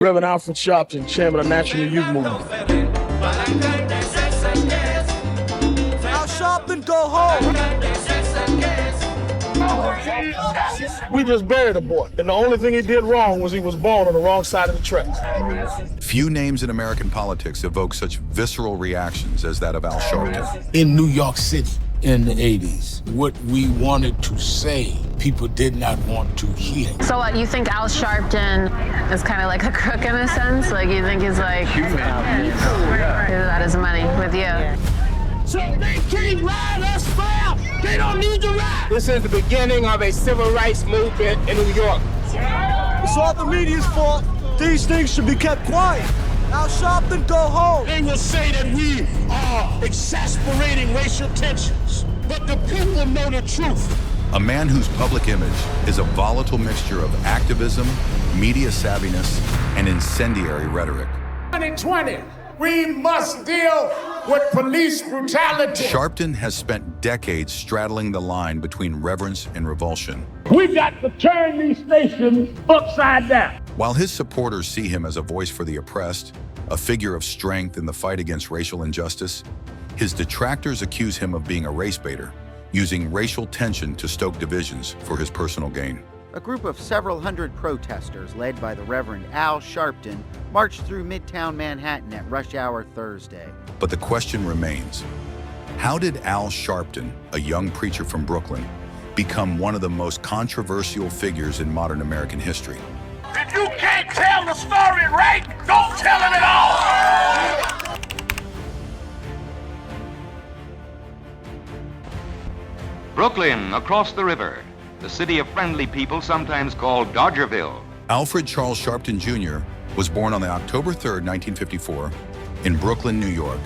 Reverend Alfred Sharpton, chairman of the National Youth Movement. Al Sharpton, go home! We just buried a boy, and the only thing he did wrong was he was born on the wrong side of the tracks. Few names in American politics evoke such visceral reactions as that of Al Sharpton. In New York City in the 80s, what we wanted to say, people did not want to hear. So what, you think Al Sharpton is kind of like a crook in a sense? Like you think he's like, he's about his money with you? So they can't ride us fair! They don't need to ride! This is the beginning of a civil rights movement in New York. It's all the media's fault. These things should be kept quiet. Al Sharpton, go home! They will say that we are exasperating racial tensions, but the people know the truth. A man whose public image is a volatile mixture of activism, media savviness, and incendiary rhetoric. 2020, we must deal with police brutality. Sharpton has spent decades straddling the line between reverence and revulsion. We got to turn these stations upside down. While his supporters see him as a voice for the oppressed, a figure of strength in the fight against racial injustice, his detractors accuse him of being a race baiter, using racial tension to stoke divisions for his personal gain. A group of several hundred protesters, led by the Reverend Al Sharpton, marched through Midtown Manhattan at rush hour Thursday. But the question remains, how did Al Sharpton, a young preacher from Brooklyn, become one of the most controversial figures in modern American history? If you can't tell the story right, don't tell it at all! Brooklyn, across the river, the city of friendly people sometimes called Dodgerville. Alfred Charles Sharpton Jr. was born on October 3, 1954, in Brooklyn, New York.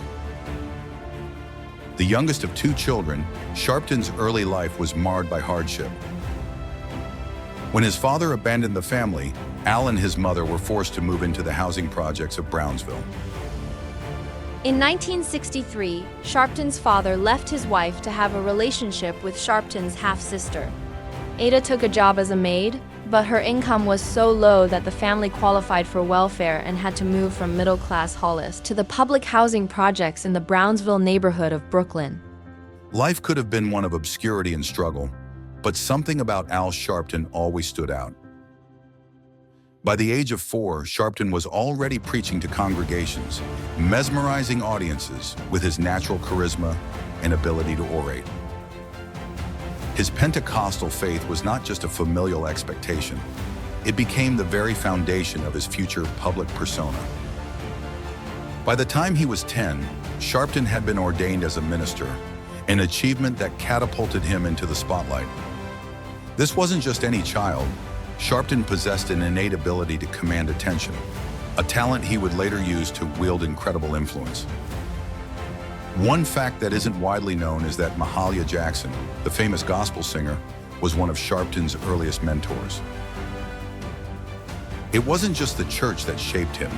The youngest of two children, Sharpton's early life was marred by hardship. When his father abandoned the family, Al and his mother were forced to move into the housing projects of Brownsville. In 1963, Sharpton's father left his wife to have a relationship with Sharpton's half-sister. Ada took a job as a maid, but her income was so low that the family qualified for welfare and had to move from middle-class Hollis to the public housing projects in the Brownsville neighborhood of Brooklyn. Life could have been one of obscurity and struggle, but something about Al Sharpton always stood out. By the age of 4, Sharpton was already preaching to congregations, mesmerizing audiences with his natural charisma and ability to orate. His Pentecostal faith was not just a familial expectation. It became the very foundation of his future public persona. By the time he was 10, Sharpton had been ordained as a minister, an achievement that catapulted him into the spotlight. This wasn't just any child. Sharpton possessed an innate ability to command attention, a talent he would later use to wield incredible influence. One fact that isn't widely known is that Mahalia Jackson, the famous gospel singer, was one of Sharpton's earliest mentors. It wasn't just the church that shaped him.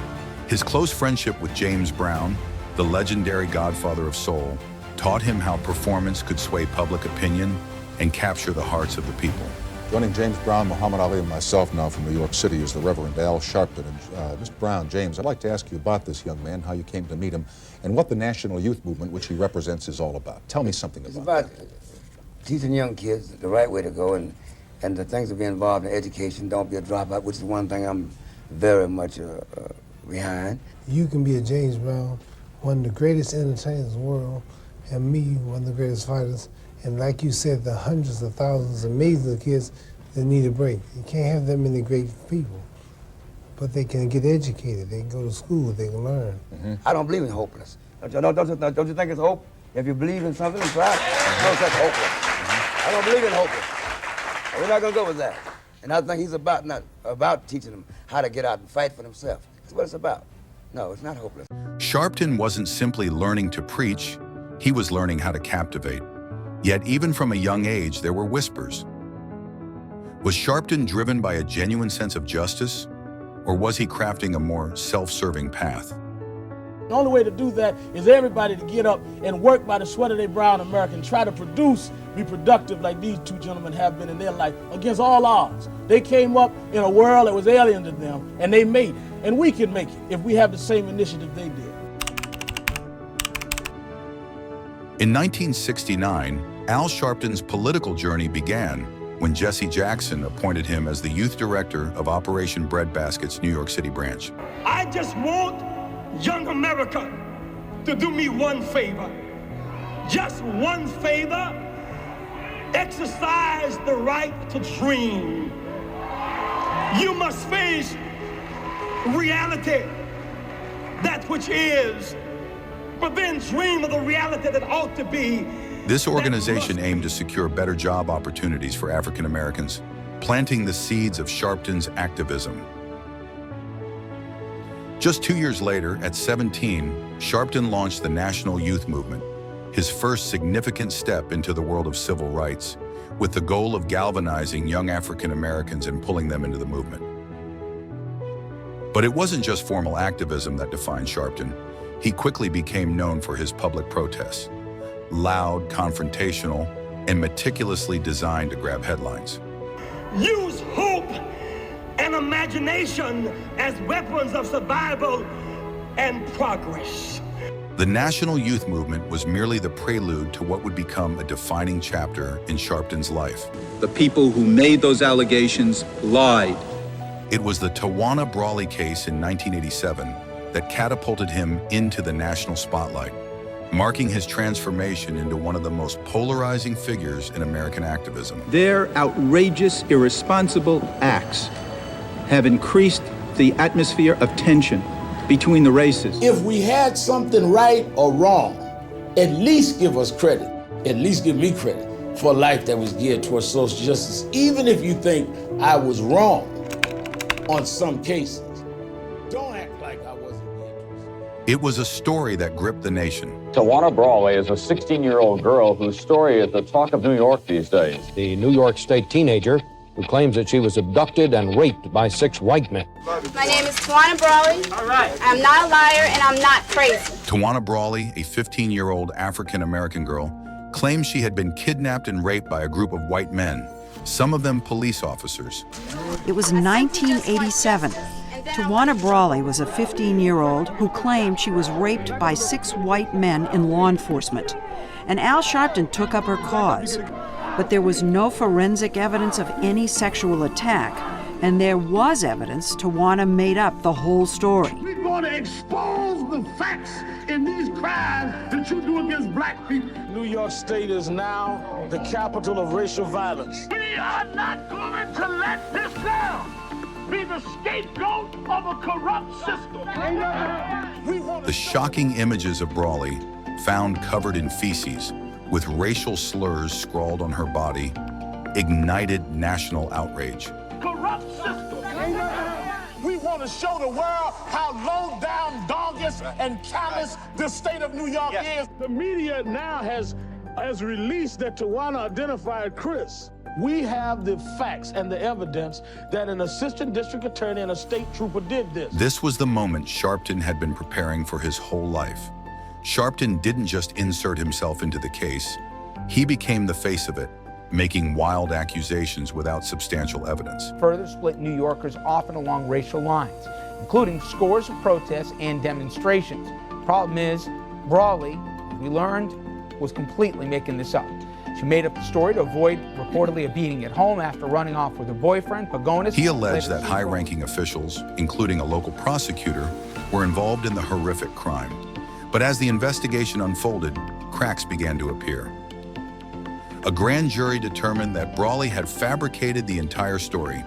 His close friendship with James Brown, the legendary godfather of soul, taught him how performance could sway public opinion and capture the hearts of the people. Joining James Brown, Muhammad Ali, and myself now from New York City is the Reverend Al Sharpton. And Mr. Brown, James, I'd like to ask you about this young man, how you came to meet him, and what the National Youth Movement, which he represents, is all about. Tell me something about that. It's about teaching young kids the right way to go and the things to be involved in education. Don't be a dropout, which is one thing I'm very much behind. You can be a James Brown, one of the greatest entertainers in the world, and me, one of the greatest fighters. And like you said, the hundreds of thousands of millions of kids that need a break. You can't have that many great people, but they can get educated, they can go to school, they can learn. I don't believe in hopeless. Don't you think it's hope? If you believe in something, try it. No such hopeless. I don't believe in hopeless. We're not gonna go with that. And I think he's about teaching them how to get out and fight for themselves. That's what it's about. No, it's not hopeless. Sharpton wasn't simply learning to preach, he was learning how to captivate. Yet even from a young age, there were whispers. Was Sharpton driven by a genuine sense of justice, or was he crafting a more self-serving path? The only way to do that is everybody to get up and work by the sweat of their brow in America and try to be productive like these two gentlemen have been in their life against all odds. They came up in a world that was alien to them, and they made it. And we can make it if we have the same initiative they did. In 1969, Al Sharpton's political journey began when Jesse Jackson appointed him as the youth director of Operation Breadbasket's New York City branch. I just want young America to do me one favor. Just one favor. Exercise the right to dream. You must face reality, that which is, but then dream of the reality that ought to be. This organization aimed to secure better job opportunities for African Americans, planting the seeds of Sharpton's activism. Just 2 years later, at 17, Sharpton launched the National Youth Movement, his first significant step into the world of civil rights, with the goal of galvanizing young African Americans and pulling them into the movement. But it wasn't just formal activism that defined Sharpton. He quickly became known for his public protests, loud, confrontational, and meticulously designed to grab headlines. Use hope and imagination as weapons of survival and progress. The National Youth Movement was merely the prelude to what would become a defining chapter in Sharpton's life. The people who made those allegations lied. It was the Tawana Brawley case in 1987 that catapulted him into the national spotlight, marking his transformation into one of the most polarizing figures in American activism. Their outrageous, irresponsible acts have increased the atmosphere of tension between the races. If we had something right or wrong, at least give us credit, at least give me credit for a life that was geared towards social justice, even if you think I was wrong on some cases. Don't act like I wasn't geared towards it. It was a story that gripped the nation. Tawana Brawley is a 16-year-old girl whose story is the talk of New York these days. The New York State teenager who claims that she was abducted and raped by 6 white men. My name is Tawana Brawley. All right. I'm not a liar and I'm not crazy. Tawana Brawley, a 15-year-old African-American girl, claims she had been kidnapped and raped by a group of white men, some of them police officers. It was 1987. Tawana Brawley was a 15-year-old who claimed she was raped by 6 white men in law enforcement, and Al Sharpton took up her cause. But there was no forensic evidence of any sexual attack, and there was evidence Tawana made up the whole story. We're going to expose the facts in these crimes that you do against black people. New York State is now the capital of racial violence. We are not going to let this girl be the scapegoat of a corrupt system. The shocking images of Brawley, found covered in feces, with racial slurs scrawled on her body, ignited national outrage. Corrupt system. We want to show the world how low down, dogged, and callous the state of New York is. The media now has released that Tawana identified Chris. We have the facts and the evidence that an assistant district attorney and a state trooper did this. This was the moment Sharpton had been preparing for his whole life. Sharpton didn't just insert himself into the case, he became the face of it, making wild accusations without substantial evidence. Further split New Yorkers often along racial lines, including scores of protests and demonstrations. Problem is, Brawley, as we learned, was completely making this up. She made up the story to avoid reportedly a beating at home after running off with her boyfriend, Pagonis. He alleged that high-ranking officials, including a local prosecutor, were involved in the horrific crime. But as the investigation unfolded, cracks began to appear. A grand jury determined that Brawley had fabricated the entire story.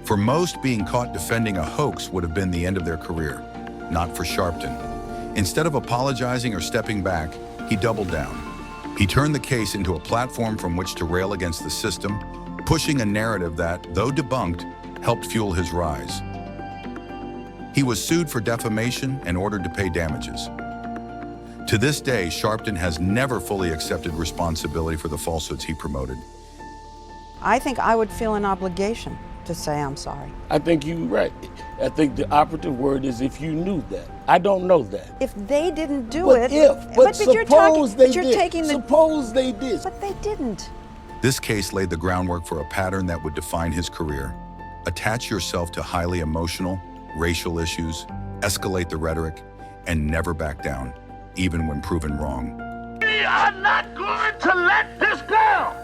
For most, being caught defending a hoax would have been the end of their career, not for Sharpton. Instead of apologizing or stepping back, he doubled down. He turned the case into a platform from which to rail against the system, pushing a narrative that, though debunked, helped fuel his rise. He was sued for defamation and ordered to pay damages. To this day, Sharpton has never fully accepted responsibility for the falsehoods he promoted. I think I would feel an obligation to say I'm sorry. I think you're right. I think the operative word is if you knew that. I don't know that. If they didn't do But it, but suppose they did. Suppose they did. But they didn't. This case laid the groundwork for a pattern that would define his career. Attach yourself to highly emotional, racial issues, escalate the rhetoric, and never back down, even when proven wrong. We are not going to let this girl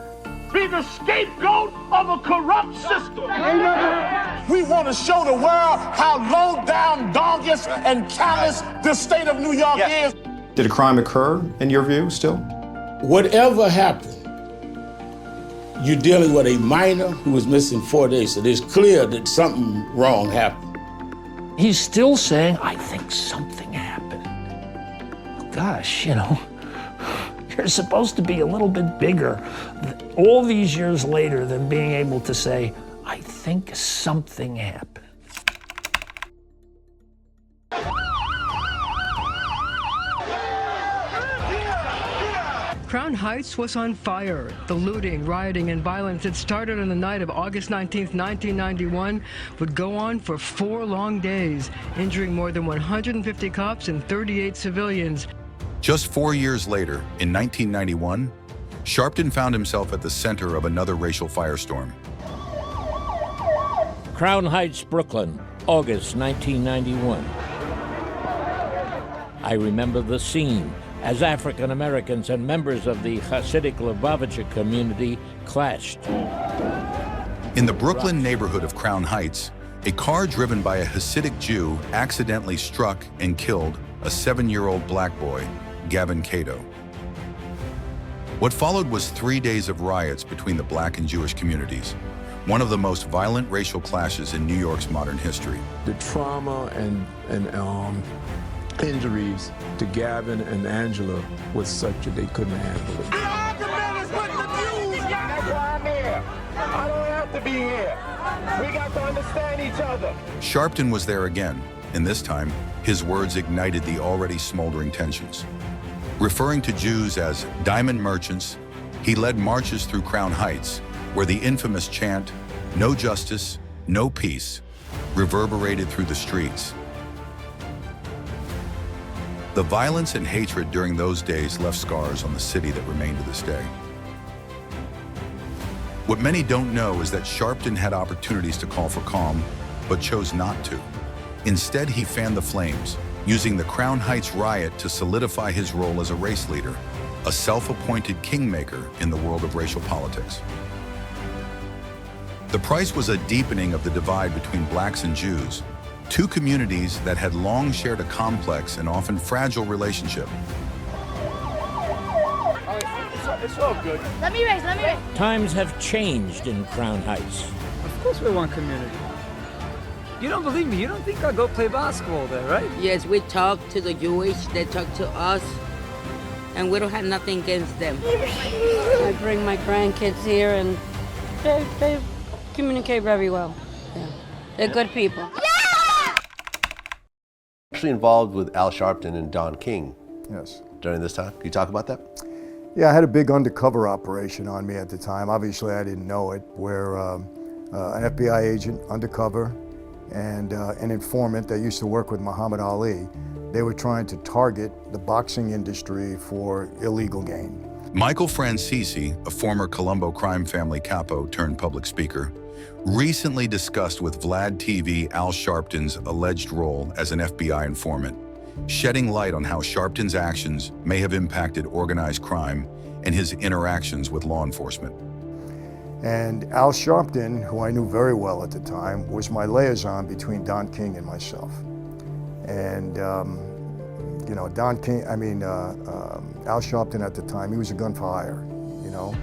be the scapegoat of a corrupt system. We want to show the world how low down, doggish, and callous the state of New York is. Did a crime occur, in your view, still? Whatever happened, you're dealing with a minor who was missing 4 days, so it's clear that something wrong happened. He's still saying, I think something happened. Gosh, you know, you're supposed to be a little bit bigger all these years later than being able to say, I think something happened. Crown Heights was on fire. The looting, rioting, and violence that started on the night of August 19th, 1991 would go on for 4 long days, injuring more than 150 cops and 38 civilians. Just 4 years later, in 1991, Sharpton found himself at the center of another racial firestorm. Crown Heights, Brooklyn, August 1991. I remember the scene as African Americans and members of the Hasidic Lubavitcher community clashed. In the Brooklyn neighborhood of Crown Heights, a car driven by a Hasidic Jew accidentally struck and killed a 7-year-old black boy, Gavin Cato. What followed was 3 days of riots between the black and Jewish communities, one of the most violent racial clashes in New York's modern history. The trauma and injuries to Gavin and Angela was such that they couldn't handle it. The argument is with the Jews. That's why I'm here. I don't have to be here. We got to understand each other. Sharpton was there again, and this time, his words ignited the already smoldering tensions. Referring to Jews as diamond merchants, he led marches through Crown Heights, where the infamous chant, "No justice, no peace," reverberated through the streets. The violence and hatred during those days left scars on the city that remain to this day. What many don't know is that Sharpton had opportunities to call for calm, but chose not to. Instead, he fanned the flames, using the Crown Heights riot to solidify his role as a race leader, a self-appointed kingmaker in the world of racial politics. The price was a deepening of the divide between blacks and Jews, two communities that had long shared a complex and often fragile relationship. It's all good. Let me raise. Times have changed in Crown Heights. Of course we're one community. You don't believe me, you don't think I'll go play basketball there, right? Yes, we talk to the Jewish, they talk to us, and we don't have nothing against them. I bring my grandkids here and they communicate very well. Yeah. They're good people. Actually involved with Al Sharpton and Don King. Yes. During this time. Can you talk about that? Yeah, I had a big undercover operation on me at the time. Obviously, I didn't know it, where an FBI agent undercover and an informant that used to work with Muhammad Ali, they were trying to target the boxing industry for illegal gain. Michael Francisi, a former Colombo crime family capo turned public speaker, recently discussed with Vlad TV Al Sharpton's alleged role as an FBI informant, shedding light on how Sharpton's actions may have impacted organized crime and his interactions with law enforcement. And Al Sharpton, who I knew very well at the time, was my liaison between Don King and myself. And you know, Al Sharpton at the time, he was a gun for hire, you know.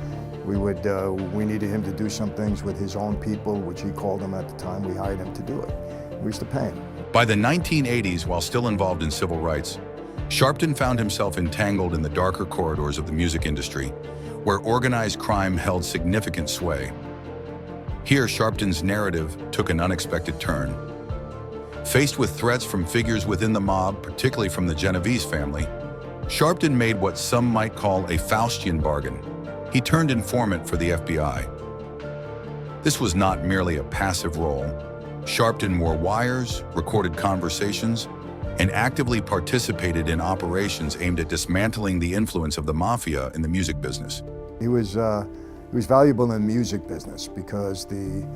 We needed him to do some things with his own people, which he called them at the time. We hired him to do it. We used to pay him. By the 1980s, while still involved in civil rights, Sharpton found himself entangled in the darker corridors of the music industry, where organized crime held significant sway. Here, Sharpton's narrative took an unexpected turn. Faced with threats from figures within the mob, particularly from the Genovese family, Sharpton made what some might call a Faustian bargain. He turned informant for the FBI. This was not merely a passive role. Sharpton wore wires, recorded conversations, and actively participated in operations aimed at dismantling the influence of the mafia in the music business. He was valuable in the music business because the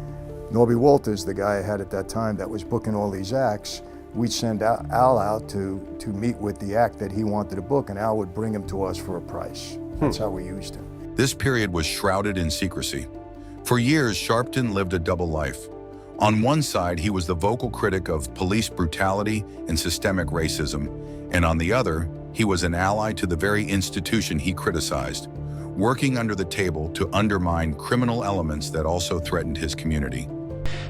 Norby Walters, the guy I had at that time that was booking all these acts, we'd send Al out to meet with the act that he wanted to book, and Al would bring him to us for a price. That's how we used him. This period was shrouded in secrecy. For years, Sharpton lived a double life. On one side, he was the vocal critic of police brutality and systemic racism, and on the other, he was an ally to the very institution he criticized, working under the table to undermine criminal elements that also threatened his community.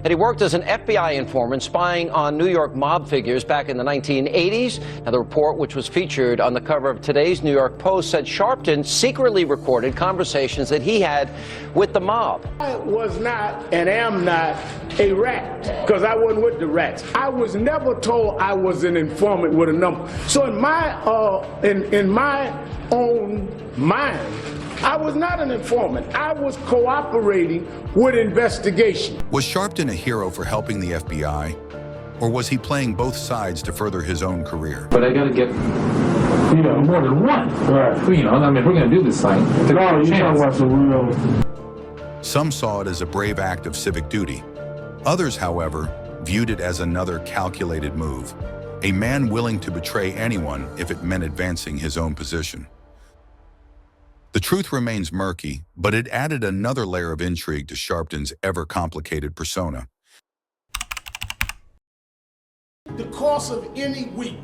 And he worked as an FBI informant spying on New York mob figures back in the 1980s. Now, the report, which was featured on the cover of today's New York Post, said Sharpton secretly recorded conversations that he had with the mob. I was not and am not a rat, because I wasn't with the rats. I was never told I was an informant with a number. So in my own mind, I was not an informant. I was cooperating with investigation. Was Sharpton a hero for helping the FBI, or was he playing both sides to further his own career? But I got to get, more than one. Right. I mean, if we're going to do this thing, no, you talking about some real. Some saw it as a brave act of civic duty. Others, however, viewed it as another calculated move, a man willing to betray anyone if it meant advancing his own position. The truth remains murky, but it added another layer of intrigue to Sharpton's ever-complicated persona. The course of any week,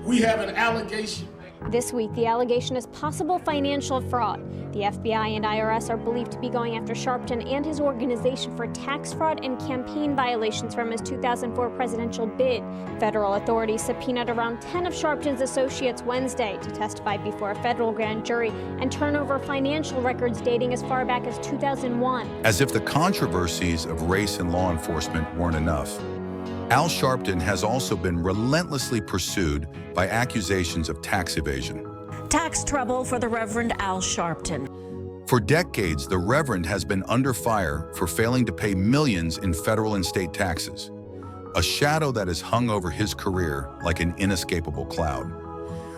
we have an allegation. This week, the allegation is possible financial fraud. The FBI and IRS are believed to be going after Sharpton and his organization for tax fraud and campaign violations from his 2004 presidential bid. Federal authorities subpoenaed around 10 of Sharpton's associates Wednesday to testify before a federal grand jury and turn over financial records dating as far back as 2001. As if the controversies of race and law enforcement weren't enough, Al Sharpton has also been relentlessly pursued by accusations of tax evasion. Tax trouble for the Reverend Al Sharpton. For decades, the Reverend has been under fire for failing to pay millions in federal and state taxes, a shadow that has hung over his career like an inescapable cloud.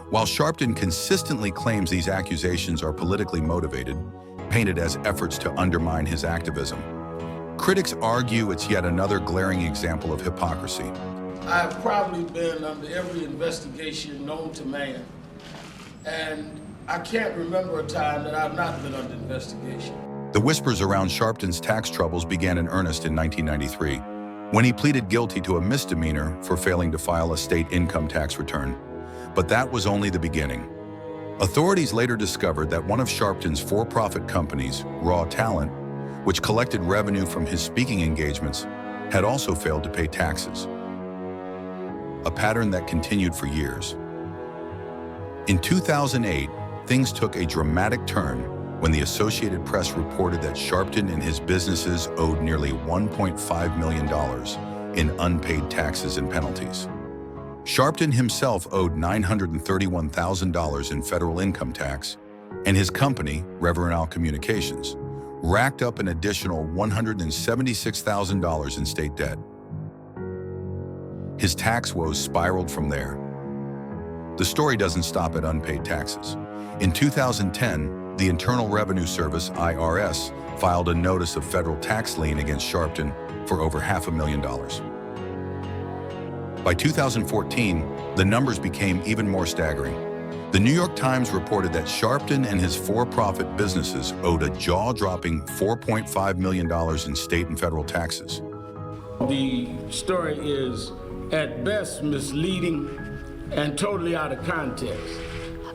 While Sharpton consistently claims these accusations are politically motivated, painted as efforts to undermine his activism, critics argue it's yet another glaring example of hypocrisy. I've probably been under every investigation known to man, and I can't remember a time that I've not been under investigation. The whispers around Sharpton's tax troubles began in earnest in 1993, when he pleaded guilty to a misdemeanor for failing to file a state income tax return. But that was only the beginning. Authorities later discovered that one of Sharpton's for-profit companies, Raw Talent, which collected revenue from his speaking engagements, had also failed to pay taxes, a pattern that continued for years. In 2008, things took a dramatic turn when the Associated Press reported that Sharpton and his businesses owed nearly $1.5 million in unpaid taxes and penalties. Sharpton himself owed $931,000 in federal income tax, and his company, Reverend Al Communications, racked up an additional $176,000 in state debt. His tax woes spiraled from there. The story doesn't stop at unpaid taxes. In 2010, the Internal Revenue Service, IRS, filed a notice of federal tax lien against Sharpton for over $500,000. By 2014, the numbers became even more staggering. The New York Times reported that Sharpton and his for-profit businesses owed a jaw-dropping $4.5 million in state and federal taxes. The story is, at best, misleading and totally out of context.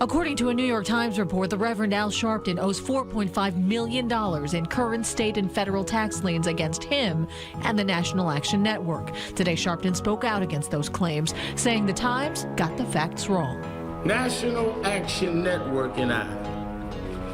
According to a New York Times report, the Reverend Al Sharpton owes $4.5 million in current state and federal tax liens against him and the National Action Network. Today, Sharpton spoke out against those claims, saying the Times got the facts wrong. National Action Network and I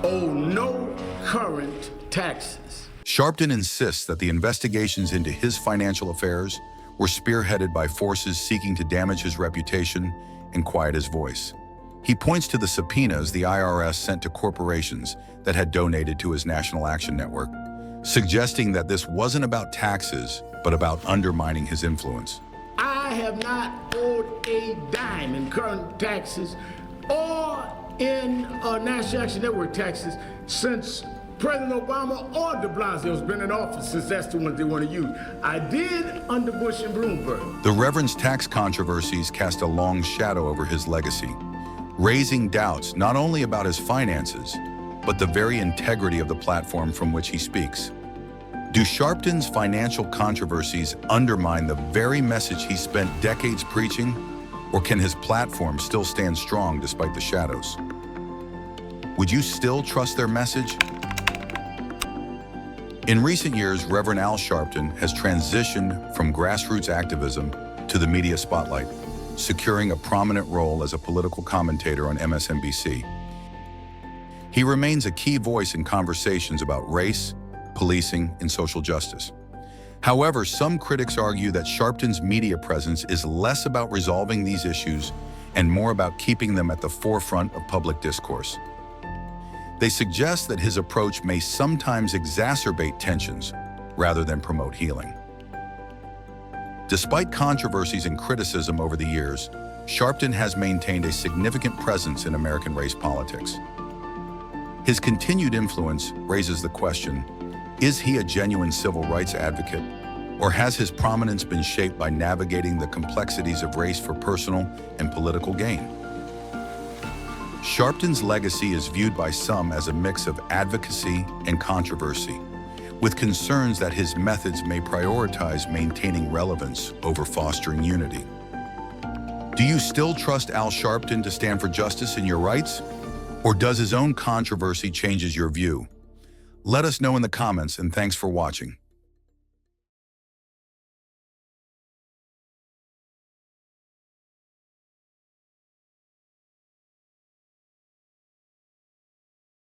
owe no current taxes. Sharpton insists that the investigations into his financial affairs were spearheaded by forces seeking to damage his reputation and quiet his voice. He points to the subpoenas the IRS sent to corporations that had donated to his National Action Network, suggesting that this wasn't about taxes, but about undermining his influence. I have not owed a dime in current taxes or in National Action Network taxes since President Obama or de Blasio's been in office, since that's the ones they want to use. I did under Bush and Bloomberg. The Reverend's tax controversies cast a long shadow over his legacy, raising doubts not only about his finances, but the very integrity of the platform from which he speaks. Do Sharpton's financial controversies undermine the very message he spent decades preaching, or can his platform still stand strong despite the shadows? Would you still trust their message? In recent years, Reverend Al Sharpton has transitioned from grassroots activism to the media spotlight, securing a prominent role as a political commentator on MSNBC. He remains a key voice in conversations about race, policing, and social justice. However, some critics argue that Sharpton's media presence is less about resolving these issues and more about keeping them at the forefront of public discourse. They suggest that his approach may sometimes exacerbate tensions rather than promote healing. Despite controversies and criticism over the years, Sharpton has maintained a significant presence in American race politics. His continued influence raises the question, is he a genuine civil rights advocate, or has his prominence been shaped by navigating the complexities of race for personal and political gain? Sharpton's legacy is viewed by some as a mix of advocacy and controversy, with concerns that his methods may prioritize maintaining relevance over fostering unity. Do you still trust Al Sharpton to stand for justice and your rights? Or does his own controversy change your view? Let us know in the comments, and thanks for watching.